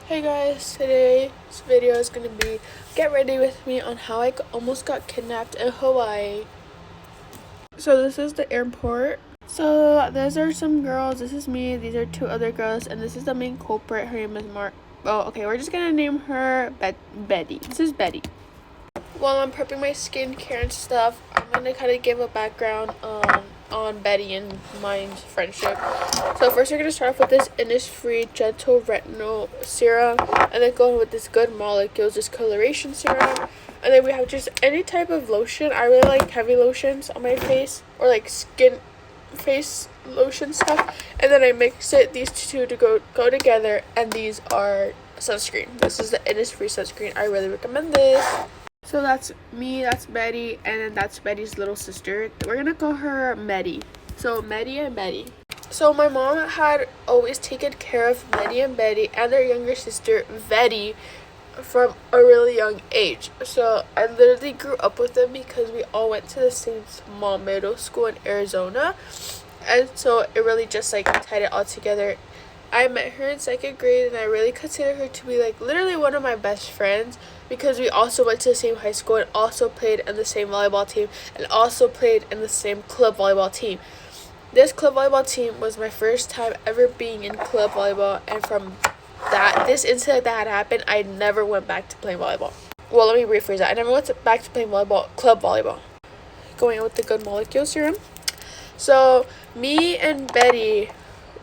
Hey guys, today's video is going to be get ready with me on how I almost got kidnapped in Hawaii. So this is the airport. So these are some girls, this is me, these are two other girls, and this is the main culprit. Her name is we're just going to name her Betty. This is Betty. While I'm prepping my skincare and stuff, I'm going to kind of give a background on Betty and mine's friendship. So first we're going to start off with this Innisfree Gentle Retinol Serum, and then go with this Good Molecules Discoloration Serum, and then we have just any type of lotion. I really like heavy lotions on my face, or like face lotion stuff, and then I mix these two to go together, and these are sunscreen. This is the Innisfree sunscreen. I really recommend this. So that's me, that's Betty, and then that's Betty's little sister. We're gonna call her Meddy. So Meddy and Betty. So my mom had always taken care of Meddy and Betty and their younger sister, Vetty, from a really young age. So I literally grew up with them because we all went to the same small middle school in Arizona. And so it really just like tied it all together. I met her in second grade, and I really consider her to be like literally one of my best friends because we also went to the same high school and also played in the same volleyball team and also played in the same club volleyball team. This club volleyball team was my first time ever being in club volleyball, and from this incident that had happened, I never went back to playing volleyball. Well, let me rephrase that. I never went back to playing club volleyball. Going with the Good Molecule Serum. So me and Betty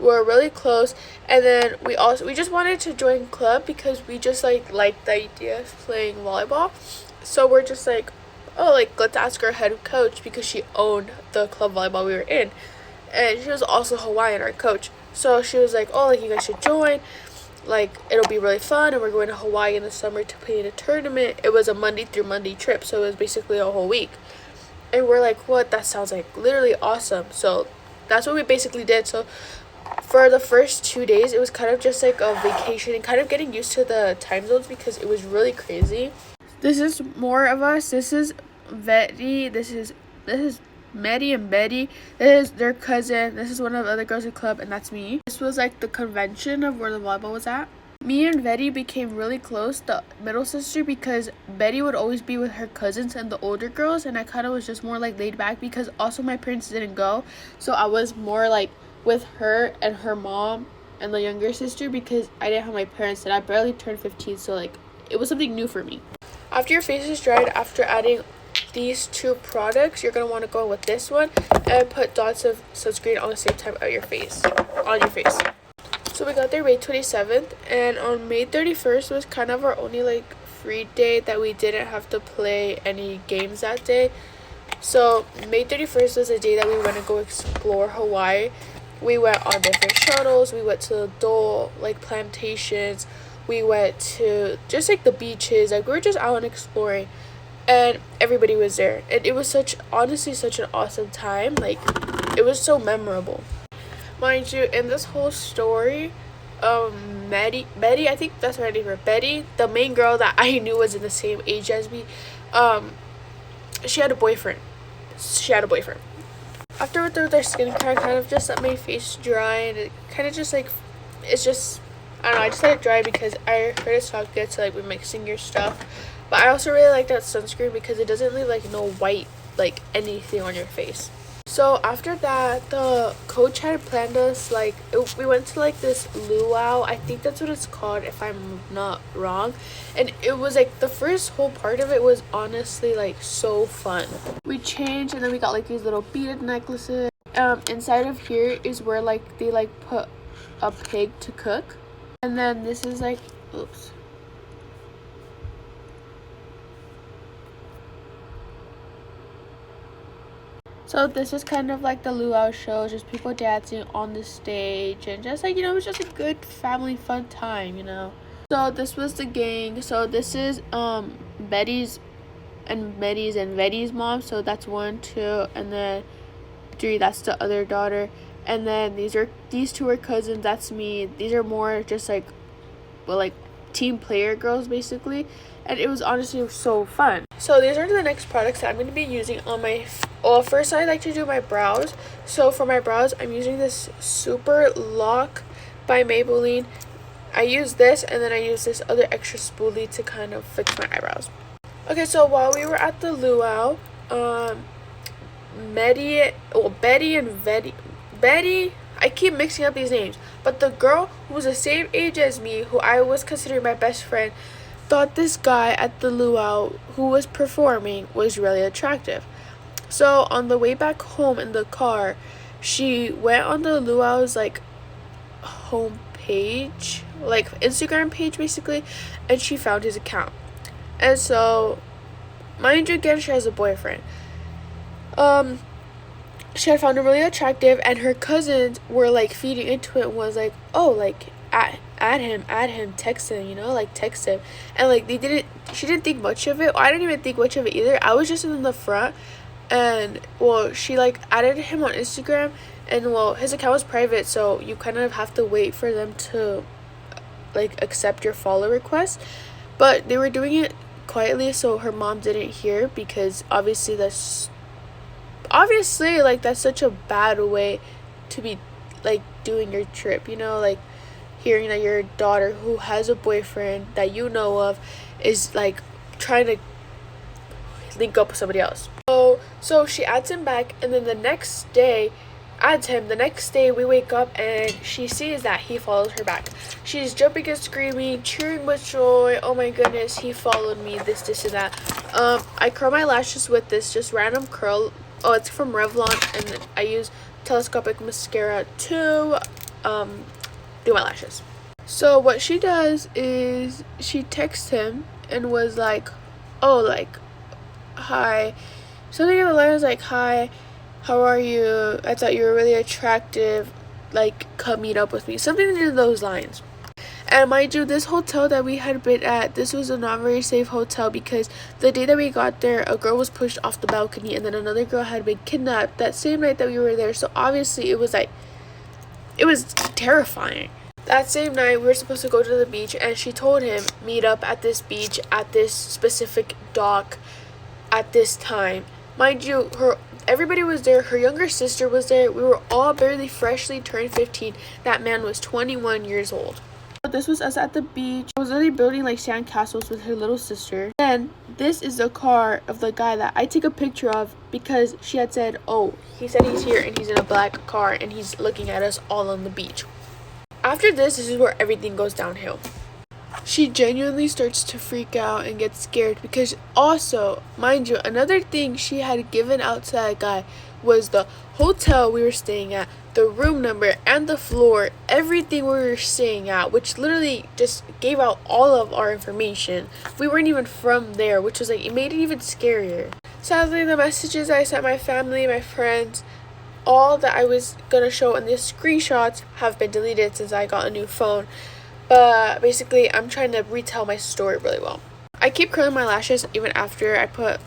were really close, and then we just wanted to join club because we just liked the idea of playing volleyball. So we're just like, oh, like let's ask our head coach, because she owned the club volleyball we were in, and she was also Hawaiian, our coach. So she was like, oh, like you guys should join, like it'll be really fun, and we're going to Hawaii in the summer to play in a tournament. It was a Monday through Monday trip, so it was basically a whole week. And we're like, what? That sounds like literally awesome. So that's what we basically did. So for the first 2 days, it was kind of just like a vacation and kind of getting used to the time zones because it was really crazy. This is more of us. This is Betty. This is Maddie and Betty. This is their cousin. This is one of the other girls in the club, and that's me. This was like the convention of where the volleyball was at. Me and Betty became really close, the middle sister, because Betty would always be with her cousins and the older girls, and I kind of was just more like laid back because also my parents didn't go, so I was more like with her and her mom and the younger sister because I didn't have my parents and I barely turned 15, so like it was something new for me. After your face is dried, after adding these two products, you're going to want to go with this one and put dots of sunscreen on the same time on your face. So we got there May 27th, and on May 31st was kind of our only like free day that we didn't have to play any games that day. So May 31st was a day that we went to go explore Hawaii. We went on different shuttles, we went to Dole, like plantations, we went to just like the beaches, like we were just out and exploring, and everybody was there, and it was honestly such an awesome time. Like it was so memorable. Mind you, in this whole story, Betty, I think that's what I named her, Betty, the main girl that I knew was in the same age as me, she had a boyfriend. After with their skincare, I kind of just let my face dry, and it kind of just like, it's just, I don't know, I just let it dry because I heard it's not good to like be mixing your stuff. But I also really like that sunscreen because it doesn't leave like no white, like anything on your face. So after that, the coach had planned us we went to like this luau, I think that's what it's called if I'm not wrong, and it was like the first whole part of it was honestly like so fun. We changed, and then we got like these little beaded necklaces. Inside of here is where like they like put a pig to cook, and then this is like, oops. So this is kind of like the luau show, just people dancing on the stage, and just like, it was just a good family fun time. So this was the gang. So this is Betty's and Betty's mom. So that's 1, 2, and then 3. That's the other daughter. And then these two are cousins. That's me. These are more just like, well, like team player girls basically, and it was honestly so fun. So these are the next products that I'm going to be using on my first I like to do my brows. So for my brows, I'm using this Super Lock by Maybelline. I use this, and then I use this other extra spoolie to kind of fix my eyebrows. Okay, so while we were at the luau, Betty, I keep mixing up these names, but the girl who was the same age as me, who I was considering my best friend, thought this guy at the luau who was performing was really attractive. So on the way back home in the car, she went on the luau's like home page, like Instagram page basically, and she found his account. And so, mind you, again, she has a boyfriend. She had found him really attractive, and her cousins were like feeding into it and was like, oh, like add him, text him, you know, like text him. And like she didn't think much of it. I didn't even think much of it either. I was just in the front, and well, she like added him on Instagram, and well, his account was private, so you kind of have to wait for them to like accept your follow request. But they were doing it quietly, so her mom didn't hear, because obviously like that's such a bad way to be like doing your trip, you know, like hearing that your daughter who has a boyfriend that you know of is like trying to link up with somebody else. So she adds him back, and then the next day we wake up and she sees that he follows her back. She's jumping and screaming, cheering with joy. Oh my goodness, he followed me, this and that. I curl my lashes with this just random curl. Oh, it's from Revlon, and I use telescopic mascara to do my lashes. So what she does is she texts him and was like, oh, like, hi, something in the line was like, hi, how are you? I thought you were really attractive, like, come meet up with me, something in those lines. And mind you, this hotel that we had been at, this was a not very safe hotel, because the day that we got there, a girl was pushed off the balcony, and then another girl had been kidnapped that same night that we were there. So obviously it was terrifying. That same night we were supposed to go to the beach, and she told him, meet up at this beach at this specific dock at this time. Mind you, everybody was there. Her younger sister was there. We were all barely freshly turned 15. That man was 21 years old. This was us at the beach. I was literally building like sand castles with her little sister. And this is the car of the guy that I took a picture of, because she had said, oh, he said he's here and he's in a black car and he's looking at us all on the beach. After this is where everything goes downhill. She genuinely starts to freak out and get scared, because also, mind you, another thing she had given out to that guy was the hotel we were staying at, the room number, and the floor, everything we were staying at, which literally just gave out all of our information. We weren't even from there, which was like, it made it even scarier. Sadly, the messages I sent my family, my friends, all that I was gonna show in these screenshots have been deleted since I got a new phone. But basically, I'm trying to retell my story really well. I keep curling my lashes even after I put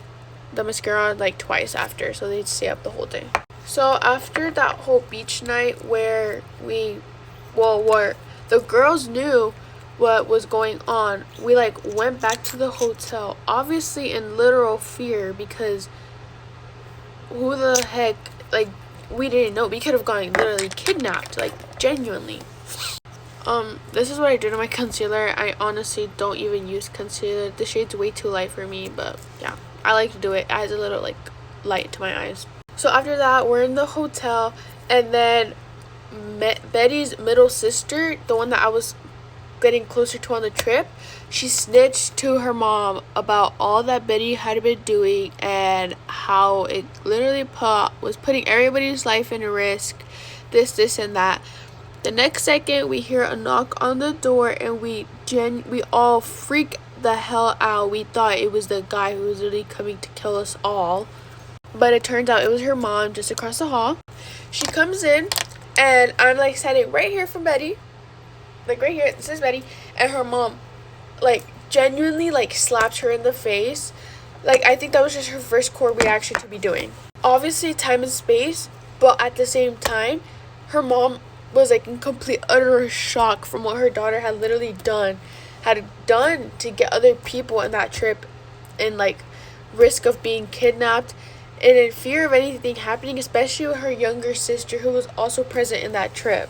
the mascara on, like twice after, so they stay up the whole day. So after that whole beach night where where the girls knew what was going on, we like went back to the hotel, obviously in literal fear, because who the heck, like, we didn't know. We could have gotten literally kidnapped, like genuinely. This is what I did on my concealer. I honestly don't even use concealer. The shade's way too light for me, but yeah, I like to do it. It adds a little like light to my eyes. So after that, we're in the hotel, and then Betty's middle sister, the one that I was getting closer to on the trip, she snitched to her mom about all that Betty had been doing and how it literally was putting everybody's life in risk, this and that. The next second, we hear a knock on the door, and we all freak the hell out. We thought it was the guy who was literally coming to kill us all, but it turns out it was her mom just across the hall. She comes in, and I'm like standing right here from Betty, like right here. This is Betty, and her mom, like genuinely like slapped her in the face. Like, I think that was just her first core reaction to be doing. Obviously, time and space, but at the same time, her mom was like in complete utter shock from what her daughter had literally done to get other people in that trip in like risk of being kidnapped and in fear of anything happening, especially with her younger sister who was also present in that trip.